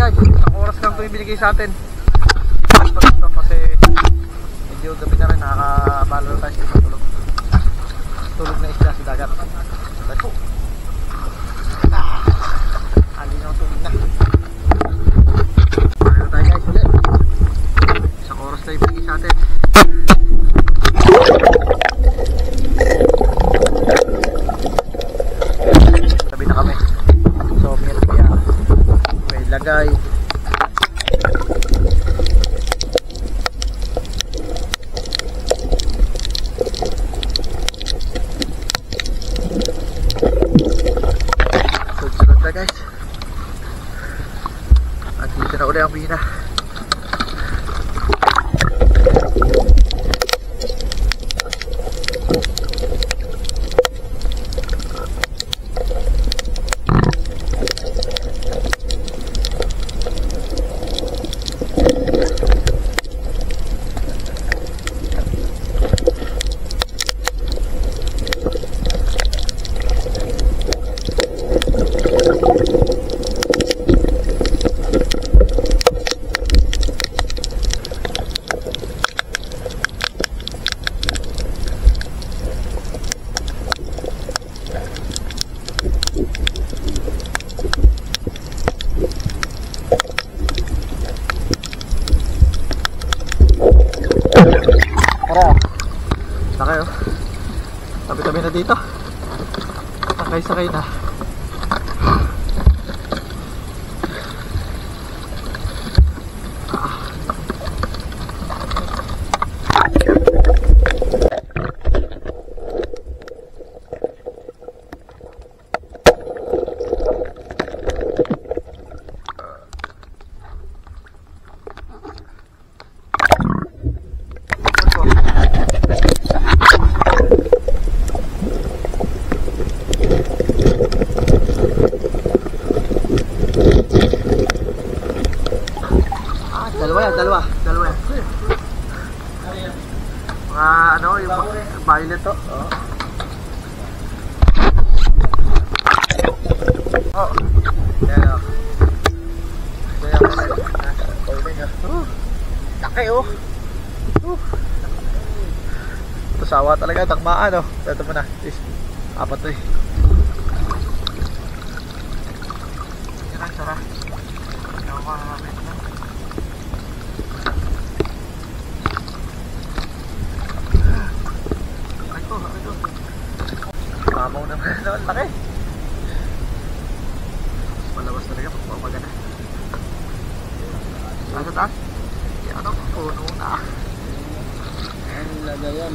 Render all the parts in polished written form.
guys, isang oras lang ito ibinigay sa atin. Kasi medyo gabi na rin, nakakabalo na tayo sa tulog. Tulog na isla sa dagat. Ito. Alin ang tulog na. Ano tayo guys ulit. Isang oras na ibinigay sa atin. Sabi na kami. So may lagay. Sunod na guys. At dito na ulit ang pina. Tara. Sakay oh. Tabi-tabi na dito. Sakay-sakay na. Dalawa yan. Mga ano, yung violet to. Oh. Yan o. Laki oh. Ito sawa talaga, takmaan oh. Ito mo na. Apat to eh. Yan, sarap. Mamaw naman naman, laki. Malabas talaga pagpapaga na. Nasa taas? Yan o, puno na. Ang lagayan.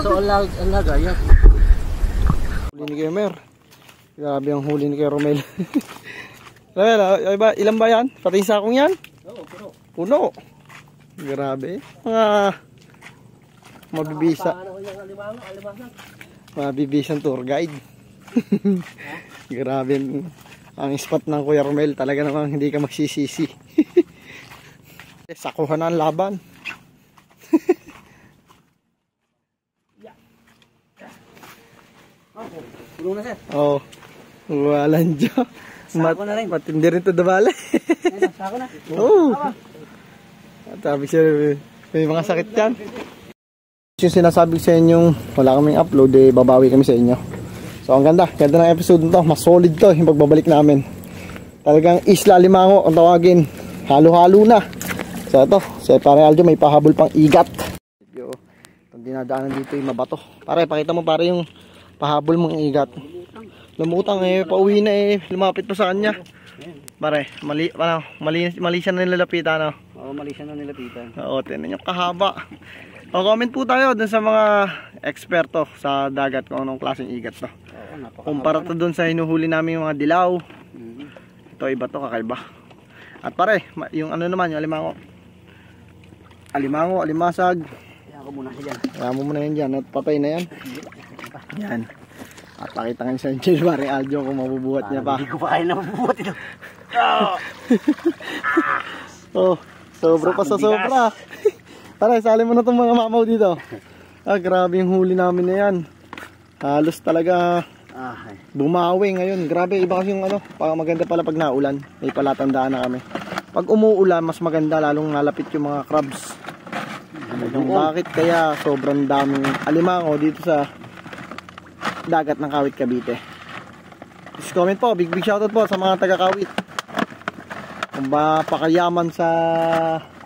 So ang lagayan. Huli ni Gamer. Grabe ang huli ni Romel. Ilan ba yan? Pati yung sakong yan? Oo, puno. Grabe. Mga mabibisa. Mabibisang tour guide. Grabe ang spot ng Kuya Romel. Talaga namang hindi ka magsisisi. Sakuhan na ang laban. Tulong na sir. Oo. Walang dyan. Sako na rin. Matindi rin ito dabala. Sako na. Oo. Sabi siya, may mga sakit yan. Yung sinasabi sa inyong wala kaming upload, eh, babawi kami sa inyo. So ang ganda ng episode nito. Mas solid to yung pagbabalik namin. Talagang Isla Alimango ang tawagin. halo-halo na. So ito, si pare Aljo may pahabol pang igat. Medyo itong dinadaanan dito yung mabato. Pare, pakita mo pare yung pahabol mong igat. Lumutang pauwi na lumapit pa sa kanya. Pare, mali siya na nilalapitan, no? Oo, mali siya na nilapitan. Oo, tinan nyo kahaba. O, comment po tayo dun sa mga eksperto sa dagat kung anong klaseng igat to. Oo, Kumpara to dun sa hinuhuli namin yung mga dilaw. Ito, iba to, kakaiba. At pare, yung ano naman, yung alimango. Alimango, alimasag. Kaya ako muna siya dyan. Kaya mo muna yan dyan. At patay na yan. Yan. At pakita nga sa inyo, pare Aljo, kung mabubuhat niya pa. Hindi ko pa kaya na mabubuhat ito. Oh, sobra pa sa sobra. Pare, sali mo na itong mga mamaw dito. Grabe yung huli namin na yan. Halos talaga bumawi ngayon. Grabe, iba kasi yung maganda pala pag naulan. May palatandaan na kami. Pag umuulan, mas maganda, lalong nalapit yung mga crabs. Bakit kaya sobrang daming alimango dito sa dagat ng Kawit, Cavite? Just comment po, big shoutout po sa mga taga Kawit. Kung ba pakayaman sa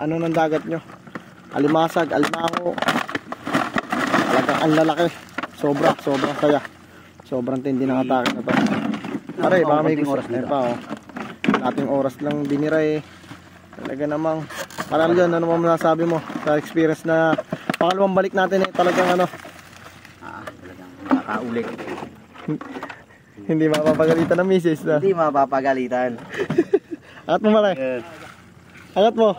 ng dagat nyo, alimasag, alimango, talagang ang lalaki. Sobrang saya. Sobrang tindi ng atake na to. Pare, baka may gusto pa, ating oras lang binira talaga namang parang dyan, ano mo masasabi mo sa experience na pangalawang balik natin talagang Talagang nakaulit. Hindi mapapagalitan ng misis na. Hindi mapapagalitan. Angat mo malay. Angat mo.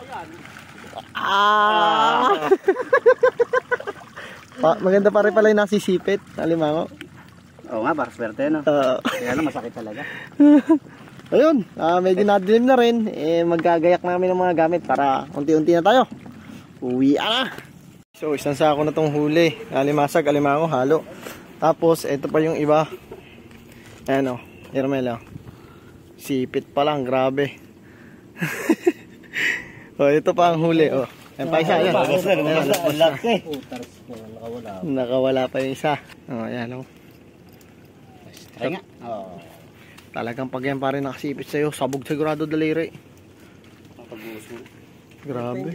Maganda pa rin pala yung nasisipit. Alimango. Oo nga, para swerte, no? Kaya lang masakit talaga. Ayun, medyo nadilim na rin. Magagayak namin ng mga gamit para unti-unti na tayo. Uwi na. So, isang sako na tong huli. Alimasag, alimango, halo. Tapos, ito pa yung iba. Ayan o, Irmel o. Sipit pa lang, grabe. O, ito pa ang huli o. Ayan pa isa, ayan. Nakawala pa yung isa. O, ayan o. Ay nga. Oo. Talagang pag yan pa rin nakasipit sa'yo, sabog sigurado daliri. Grabe.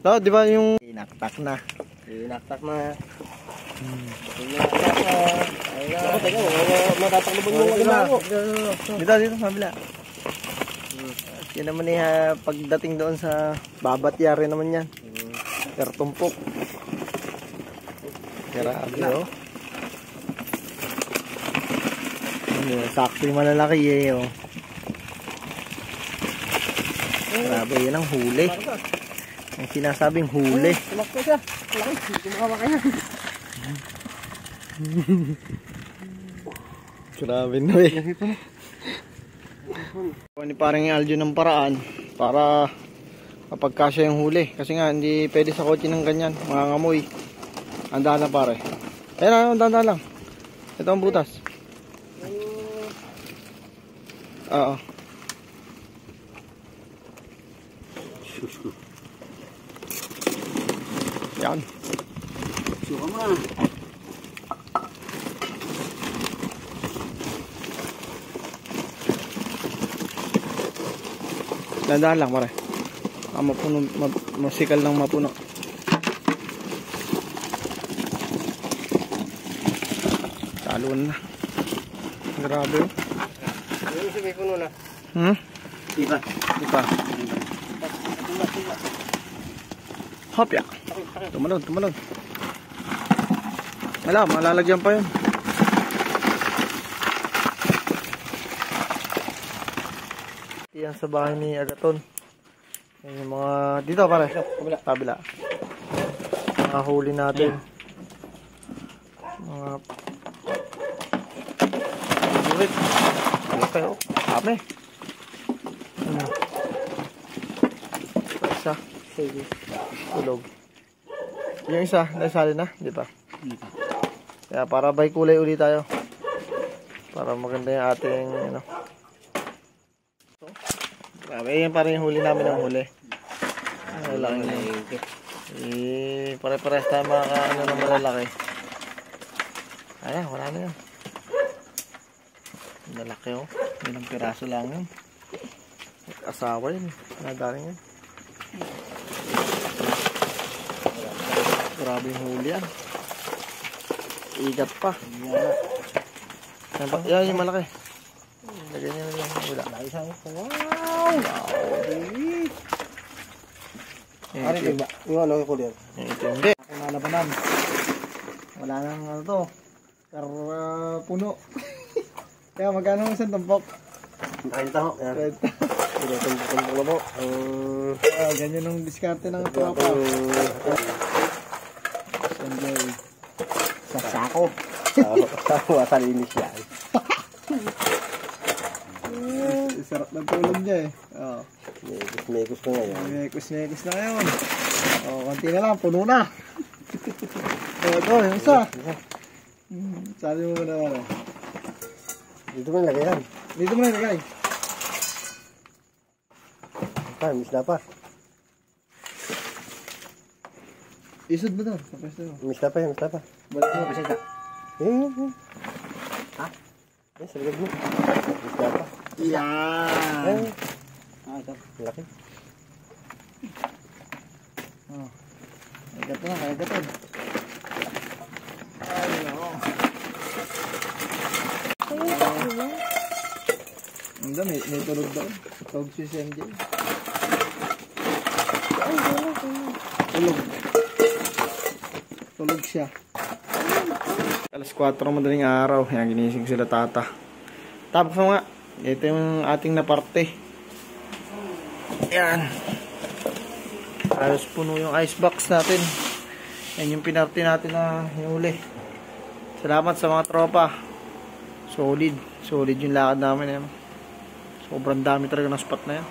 No, di ba yung inaktak na? Inaktak na. Ako, teka, matatakloban mo alimango. Dito, sa kabila. Yan naman pagdating doon sa babatyari naman yan. Pero tumpok. Grabe oh. Sakto yung malalaki oh. Grabe, yan ang huli. Ang sinasabing huli. Tumakbo siya. Malaki, hindi kumakawa kaya. Grabe na ni parang Aljo ng paraan para mapagkasya yung huli. Kasi nga, hindi pwede sa kotse ng ganyan. Mga ngamoy. Handa na pare. Ayan na, handa lang. Ito ang butas. Oo. Yan. Suka mo. Dandahan lang pare. Mapuno, masikal lang mapuno. Talon na. Grabe oh. Ano si may puno na? Di pa. Hop ya. Tumalon. Wala, malalagyan pa yun. Yan sa bahay ni Agaton. Yan yung mga dito pare. Kabila. Mga huli natin. Mga burit. Okay oh. Kami. Isa. Sige. Tulog. Yung isa, naisali na, di ba? Kaya para by kulay ulit tayo. Para maganda yung ating grabe, yan parang yung huli namin ng huli. Ay, lang yun. Pare-pares tayo mga ng malalaki. Ayan, wala na yun. Malaki oh. Ilang piraso lang yun. Asawa yun. Nagaling yan. Grabe yung huli yan. Igat pa. Yan yung malaki. Lagyan nyo na lang. Wala. Wow! Ano ba? Yung ano yung kulit? Hindi. Ako nalabanan. Wala nang ano to. Pero puno. Kaya magkano ang isang tampok? Nakita ko. Tumpok na po. Ganyan ang diskarte ng tropa. Sunday. Sa sako. Sako. Salinis yan. Sarap ng tulog niya eh. Oh. Mekos na ngayon. Mekos na ngayon. Oh, konti na lang. Puno na. Ito, yung isa. Sabi mo na ano. Dito mo nilagay yan. Dito mo na nilagay. Miss na pa. Isod mo doon. Miss na pa. Balik mo kasi ka. Ha? Sa ligad mo. Miss na pa. Yan. Ito. Laki. Oh. Kagatin na, kagatin. Ay, no. Hindi, may tulog doon. Tulog si CMJ. Tulog siya. Alas 4 madaling araw. Yan, ginising sila tata. Tapos nga, ito yung ating naparte. Yan. Halos puno yung icebox natin. Yan yung pinarte natin na hinuli. Salamat sa mga tropa. Solid yung lakad namin. Sobrang dami talaga ng spot na yan.